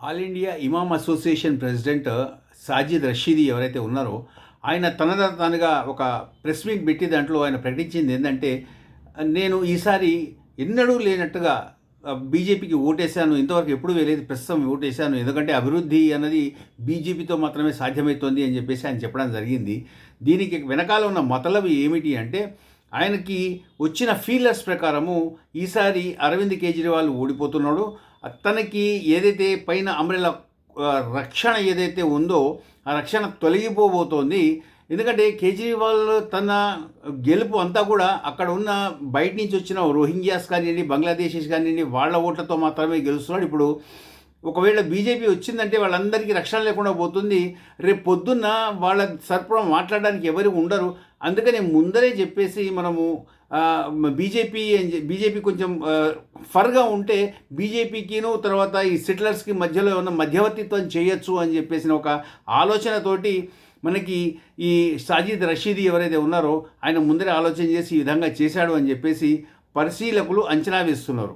All India ఇమామ్ association president Sajid Rashidi ఎవరైతే ఉన్నారో ఆయన తానుగా ఒక ప్రెస్ మీట్ పెట్టి దాంట్లో ఆయన ప్రకటించింది ఏంటంటే, నేను ఈసారి ఎన్నడూ లేనట్టుగా బీజేపీకి ఓటేశాను, ఇంతవరకు ఎప్పుడు వేయలేదు, ప్రస్తుతం ఓటేశాను, ఎందుకంటే అభివృద్ధి అన్నది బీజేపీతో మాత్రమే సాధ్యమవుతుంది అని చెప్పేసి ఆయన చెప్పడం జరిగింది. దీనికి వెనకాల ఉన్న మతలబు ఏమిటి అంటే, ఆయనకి వచ్చిన ఫీలర్స్ ప్రకారము ఈసారి అరవింద్ కేజ్రీవాల్ ఓడిపోతున్నాడు, తనకి ఏదైతే పైన అంబ్రెల్లా రక్షణ ఏదైతే ఉందో ఆ రక్షణ తొలగిపోబోతోంది. ఎందుకంటే కేజ్రీవాల్ తన గెలుపు అంతా కూడా అక్కడ ఉన్న బయట నుంచి వచ్చిన రోహింగ్యాస్ కానివ్వండి, బంగ్లాదేశీస్ కానివ్వండి, వాళ్ళ ఓట్లతో మాత్రమే గెలుస్తున్నాడు. ఇప్పుడు ఒకవేళ బీజేపీ వచ్చిందంటే వాళ్ళందరికీ రక్షణ లేకుండా పోతుంది. రేపు పొద్దున్న వాళ్ళ సర్పరం మాట్లాడడానికి ఎవరు ఉండరు. అందుకని ముందరే చెప్పేసి మనము బీజేపీ కొంచెం ఫర్గా ఉంటే బీజేపీకిను తర్వాత ఈ సెటిలర్స్కి మధ్యలో ఏమన్నా మధ్యవర్తిత్వం చేయొచ్చు అని చెప్పేసిన ఒక ఆలోచనతోటి మనకి ఈ సాజిద్ రషీదీ ఎవరైతే ఉన్నారో ఆయన ముందరే ఆలోచన చేసి ఈ విధంగా చేశాడు అని చెప్పేసి పరిశీలకులు అంచనా వేస్తున్నారు.